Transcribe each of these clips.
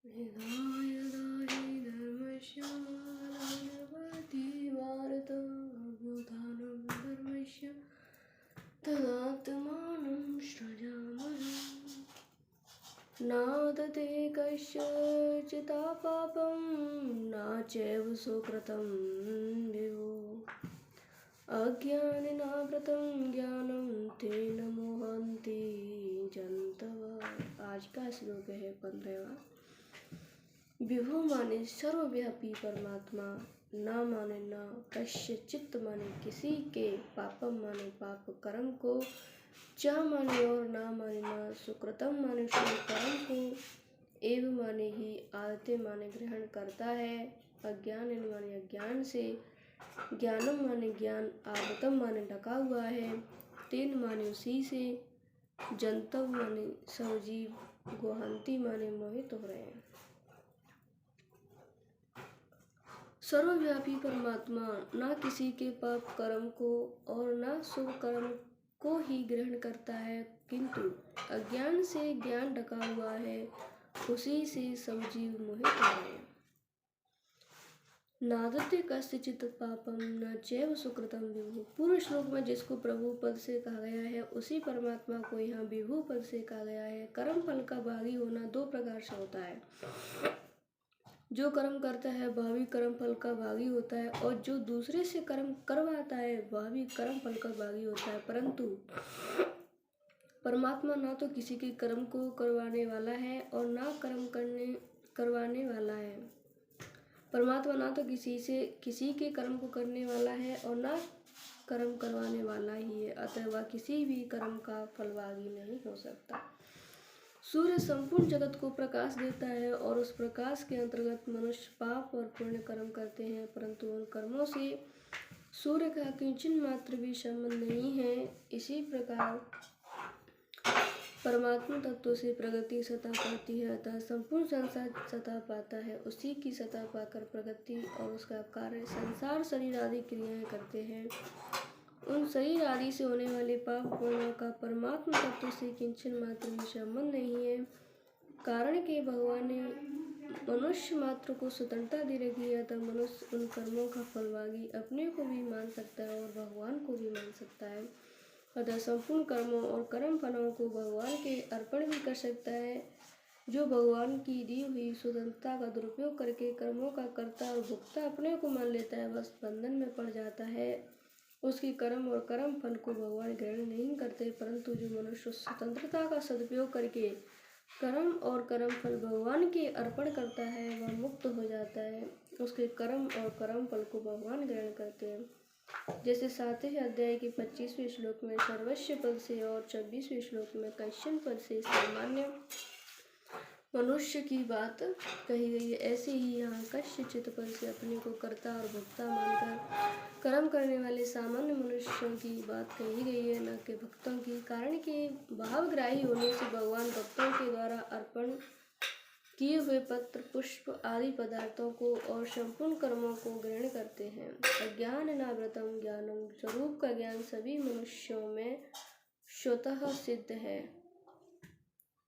निधाय दाहि धर्मस्य दानवति भारतव्युत्थानं धर्मस्य तदात्मानं सृजाम्यहम्। नादते कस्यचित् पापं न चैव सुकृतं विभो। अज्ञानेनावृतं ज्ञानं तेन मोहन्ति जन्तवः। आज का श्लोक है 15वां। विभो माने सर्वव्यापी परमात्मा, न माने न कस्यचित् माने किसी के, पापम माने पाप कर्म को, च माने और, न माने न, सुकृतम माने शुभ कर्म को, एव माने ही, आदते माने ग्रहण करता है, अज्ञान माने अज्ञान से, ज्ञानम माने ज्ञान, आवृतम माने ढका हुआ है, तेन माने उसी से, जंतव माने सजीव, गोहंती माने मोहित हो रहे हैं। सर्वव्यापी परमात्मा न किसी के पाप कर्म को और न शुभ कर्म को ही ग्रहण करता है, किंतु अज्ञान से ज्ञान ढका हुआ है, उसी से सब जीव मोहित हो रहे हैं। नादते कस्यचित् पापम न चैव सुकृतं विभु। पूर्व श्लोक में जिसको प्रभु पद से कहा गया है, उसी परमात्मा को यहाँ विभु पद से कहा गया है। कर्म फल का भागी होना दो प्रकार से होता है। जो कर्म करता है वह भी कर्म फल का भागी होता है, और जो दूसरे से कर्म करवाता है वह भी कर्म फल का भागी होता है। परंतु परमात्मा ना तो किसी के कर्म को करवाने वाला है और ना कर्म करवाने वाला है। परमात्मा ना तो किसी के कर्म को करने वाला है और ना कर्म करवाने वाला ही है, अतः वह किसी भी कर्म का फलभागी नहीं हो सकता। सूर्य संपूर्ण जगत को प्रकाश देता है और उस प्रकाश के अंतर्गत मनुष्य पाप और पुण्य कर्म करते हैं, परंतु उन कर्मों से सूर्य का किंचन मात्र भी संबंध नहीं है। इसी प्रकार परमात्मा तत्व से प्रगति सत्ता पाती है, अतः संपूर्ण संसार सत्ता पाता है। उसी की सत्ता पाकर प्रगति और उसका कार्य संसार शरीर आदि क्रियाएं करते हैं। उन शरीर आदि से होने वाले पाप पुण्यों का परमात्मा तत्व से किंचन मात्र भी संबंध नहीं है। कारण के भगवान ने मनुष्य मात्र को स्वतंत्रता दे रखी है, तब मनुष्य उन कर्मों का फलभागी अपने को भी मान सकता है और भगवान को भी मान सकता है। अतः संपूर्ण कर्मों और कर्म फलों को भगवान के अर्पण भी कर सकता है। जो भगवान की दी हुई स्वतंत्रता का दुरुपयोग करके कर्मों का कर्ता और भोक्ता अपने को मान लेता है, बस बंधन में पड़ जाता है। उसकी कर्म और कर्म फल को भगवान ग्रहण नहीं करते, परंतु जो मनुष्य स्वतंत्रता का सदुपयोग करके कर्म और कर्म फल भगवान के अर्पण करता है, वह मुक्त हो जाता है। उसके कर्म और कर्म फल को भगवान ग्रहण करते हैं। जैसे 7वें अध्याय के 25वें श्लोक में सर्वस्व पद से और 26वें श्लोक में कश्यप पद से सामान्य मनुष्य की बात कही गई है, ऐसे ही यहाँ कस्यचित् पद से अपने को कर्ता और भोक्ता मानकर कर्म करने वाले सामान्य मनुष्यों की बात कही गई है, न कि भक्तों की। कारण के भावग्राही होने से भगवान भक्तों के द्वारा अर्पण किए हुए पत्र पुष्प आदि पदार्थों को और संपूर्ण कर्मों को ग्रहण करते हैं। अज्ञानेनावृतं ज्ञानम, स्वरूप का ज्ञान सभी मनुष्यों में स्वतः सिद्ध है,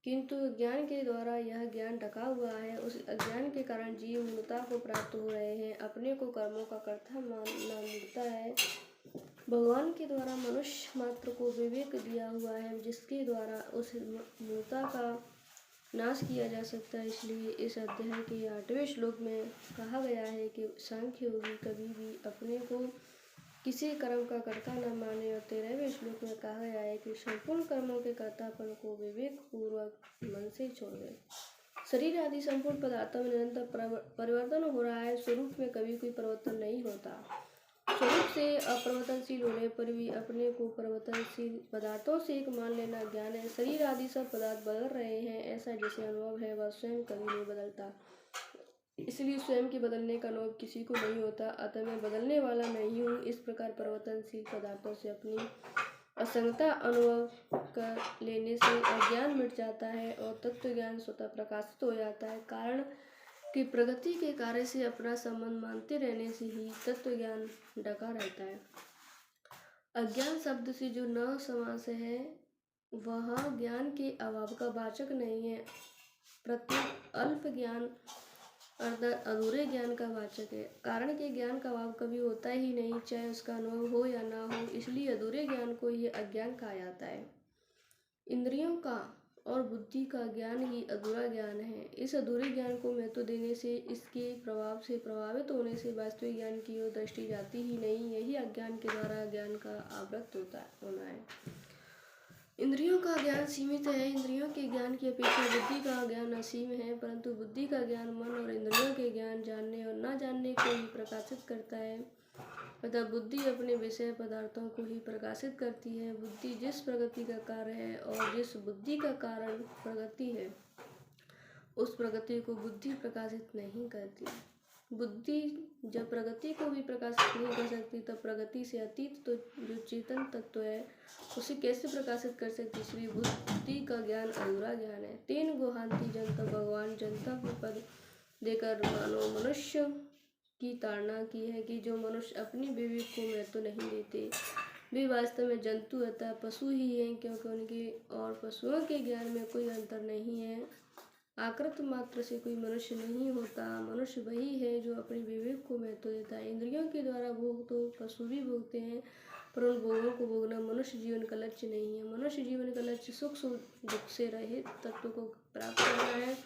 किंतु अज्ञान के द्वारा यह ज्ञान ढका हुआ है। उस अज्ञान के कारण जीव मूर्ता को प्राप्त हो रहे हैं, अपने को कर्मों का कर्ता मानना मूर्ता है। भगवान के द्वारा मनुष्य मात्र को विवेक दिया हुआ है, जिसके द्वारा उस मूर्ता का नाश किया जा सकता है। इसलिए इस अध्याय के 8वें श्लोक में कहा गया है कि सांख्य योगी कभी भी अपने को किसी कर्म का कर्ता न माने, और 13वें श्लोक में कहा गया है कि संपूर्ण कर्मों के कर्तापन को विवेक पूर्वक मन से छोड़ दे। शरीर आदि संपूर्ण पदार्थों में निरंतर परिवर्तन हो रहा है, स्वरूप में कभी कोई परिवर्तन नहीं होता। स्वरूप से अपरिवर्तनशील होने पर भी अपने को परिवर्तनशील पदार्थों से एक मान लेना ज्ञान है। शरीर आदि सब पदार्थ बदल रहे हैं, ऐसा जिसे अनुभव है वह स्वयं कभी नहीं बदलता, इसलिए स्वयं के बदलने का अनुभव किसी को नहीं होता। अतः मैं बदलने वाला नहीं हूँ। इस प्रकार परिवर्तनशील पदार्थों से अपनी असंगता अनुभव कर लेने से अज्ञान मिट जाता है और तत्व ज्ञान स्वतः प्रकाशित हो जाता है। कारण कि प्रगति के कार्य से अपना संबंध मानते रहने से ही तत्व ज्ञान ढका रहता है। अज्ञान शब्द से जो न समास है वह ज्ञान के अभाव का वाचक नहीं है, प्रत्येक अल्प ज्ञान अर्थात अधूरे ज्ञान का वाचक है। कारण के ज्ञान का अभाव कभी होता ही नहीं, चाहे उसका अनुभव हो या ना हो, इसलिए अधूरे ज्ञान को ही अज्ञान कहा जाता है। इंद्रियों का और बुद्धि का ज्ञान ही अधूरा ज्ञान है। इस अधूरे ज्ञान को महत्व देने से, इसके प्रभाव से प्रभावित होने से वास्तविक ज्ञान की ओर दृष्टि जाती ही नहीं। यही अज्ञान के द्वारा ज्ञान का आवृत होना है। इंद्रियों का ज्ञान सीमित है। इंद्रियों के ज्ञान की अपेक्षा बुद्धि का ज्ञान असीम है, परंतु बुद्धि का ज्ञान मन और इंद्रियों के ज्ञान जानने और न जानने को ही प्रकाशित करता है। अतः बुद्धि अपने विषय पदार्थों को ही प्रकाशित करती है। बुद्धि जिस प्रगति का कार्य है और जिस बुद्धि का कारण प्रगति है, उस प्रगति को बुद्धि प्रकाशित नहीं करती। बुद्धि जब प्रगति को भी प्रकाशित नहीं कर सकती, तब प्रगति से अतीत तो जो चेतन तत्व है उसे कैसे प्रकाशित कर सकती। इसलिए बुद्धि का ज्ञान अधूरा ज्ञान है। तेन गुहांति जनता, भगवान जनतव्य पद देकर मानो मनुष्य की ताड़ना की है कि जो मनुष्य अपनी विवेक को महत्व नहीं देते, वे वास्तव में जंतु अतः पशु ही हैं, क्योंकि उनके और पशुओं के ज्ञान में कोई अंतर नहीं है। आकृत मात्र से कोई मनुष्य नहीं होता। मनुष्य वही है जो अपने विवेक को महत्व देता है। इंद्रियों के द्वारा भोग तो पशु भी भोगते हैं, पर उन भोगों को भोगना मनुष्य जीवन का लक्ष्य नहीं है। मनुष्य जीवन का लक्ष्य सुख दुख से रहित तत्व को प्राप्त करना है।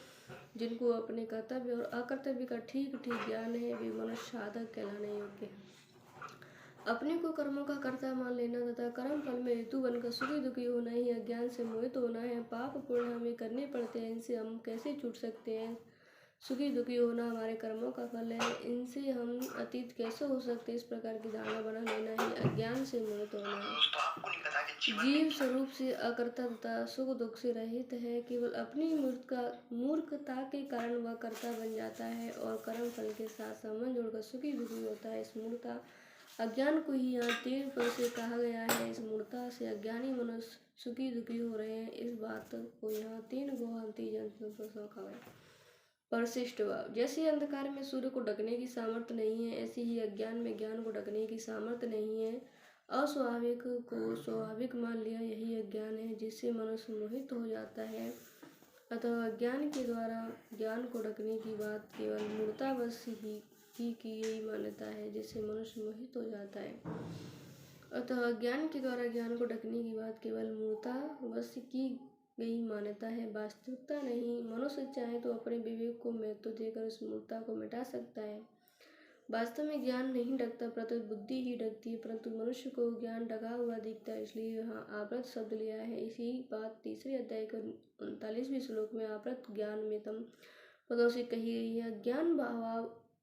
जिनको अपने कर्तव्य और अकर्तव्य का ठीक ठीक ज्ञान है, वे मनुष्य साधक कहलाने योग्य हैं। अपने को कर्मों का कर्ता मान लेना तथा कर्म फल में हेतु बनकर सुखी दुखी होना ही अज्ञान से मोहित होना है। पाप पुण्य हमें करने पड़ते हैं, इनसे हम कैसे छूट सकते हैं। सुखी दुखी होना हमारे कर्मों का फल है, इनसे हम अतीत कैसे हो सकते। इस प्रकार की धारणा बना लेना ही अज्ञान से मोहित होना है। जीव स्वरूप से अकर्ता तथा सुख दुख से रहित है। केवल अपनी मूर्खता के कारण वह कर्ता बन जाता है और कर्म फल के साथ संबंध जोड़कर सुखी दुखी होता है। इस मूर्खता अज्ञान को ही यहाँ 3 पद से कहा गया है। इस मूर्खता से अज्ञानी मनुष्य सुखी दुखी हो रहे हैं। इस बात को यहाँ 3 गुहांति जनता कहा है। परिशिष्ट भाव, जैसे अंधकार में सूर्य को ढकने की सामर्थ्य नहीं है, ऐसे ही अज्ञान में ज्ञान को ढकने की सामर्थ्य नहीं है। अस्वाभाविक को स्वाभाविक मान लिया, यही अज्ञान है जिससे मनुष्य मोहित हो जाता है। अतः अज्ञान के द्वारा ज्ञान को ढकने की बात केवल मूर्तावश ही की यही मान्यता है, जिससे मनुष्य मोहित हो जाता है। अतः अज्ञान के द्वारा ज्ञान को ढकने की बात केवल मूर्तावश की यही मान्यता है, वास्तविकता नहीं। मनुष्य चाहे तो अपने विवेक को महत्व देकर उस मूर्खता को मिटा सकता है। वास्तव में ज्ञान नहीं ढकता, परंतु बुद्धि ही ढकती है। परंतु मनुष्य को ज्ञान ढका हुआ दिखता है, इसलिए यहाँ आवृत शब्द लिया है। इसी बात 3 अध्याय के 39वें श्लोक में आवृत ज्ञान में तम पदों से कही गई है।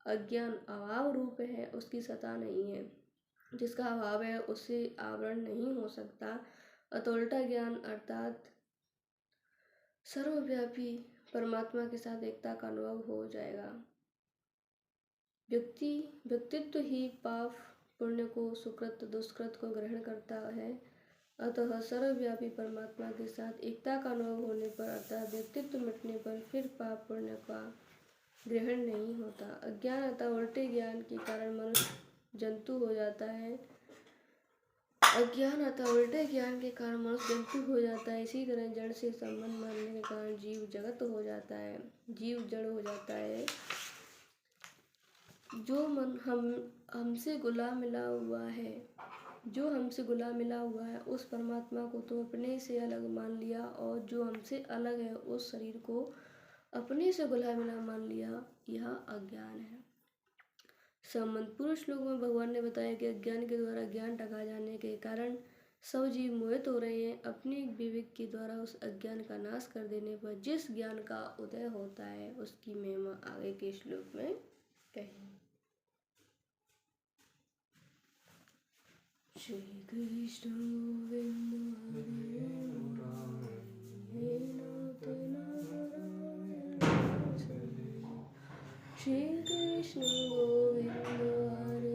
अज्ञान अभाव रूप है, उसकी सत्ता नहीं है। जिसका अभाव है उससे आवरण नहीं हो सकता। अतः उल्टा ज्ञान अर्थात सर्वव्यापी परमात्मा के साथ एकता का अनुभव हो जाएगा। व्यक्तित्व ही पाप पुण्य को, सुकृत दुष्कृत को ग्रहण करता है। अतः सर्वव्यापी परमात्मा के साथ एकता का अनुभव होने पर अर्थात व्यक्तित्व मिटने पर फिर पाप पुण्य का ग्रहण नहीं होता। अज्ञान अतः उल्टे ज्ञान के कारण मनुष्य जंतु हो जाता है। अज्ञान अतः उल्टे ज्ञान के कारण मनुष्य जंतु हो जाता है। इसी तरह जड़ से संबंध मानने के कारण जीव जगत हो जाता है, जीव जड़ हो जाता है। जो मन हमसे गुलाम मिला हुआ है, उस परमात्मा को तो अपने से अलग मान लिया, और जो हमसे अलग है उस शरीर को अपने से गुलाम मिला मान लिया, यह अज्ञान है। संबंध पूर्व श्लोक में भगवान ने बताया कि अज्ञान के द्वारा ज्ञान ढका जाने के कारण सब जीव मोहित हो रहे हैं। अपने विवेक के द्वारा उस अज्ञान का नाश कर देने पर जिस ज्ञान का उदय होता है, उसकी महिमा आगे के श्लोक में कही। श्री कृष्ण गोविंद हरे हे नाथ नारायण। श्री कृष्ण गोविंद हरे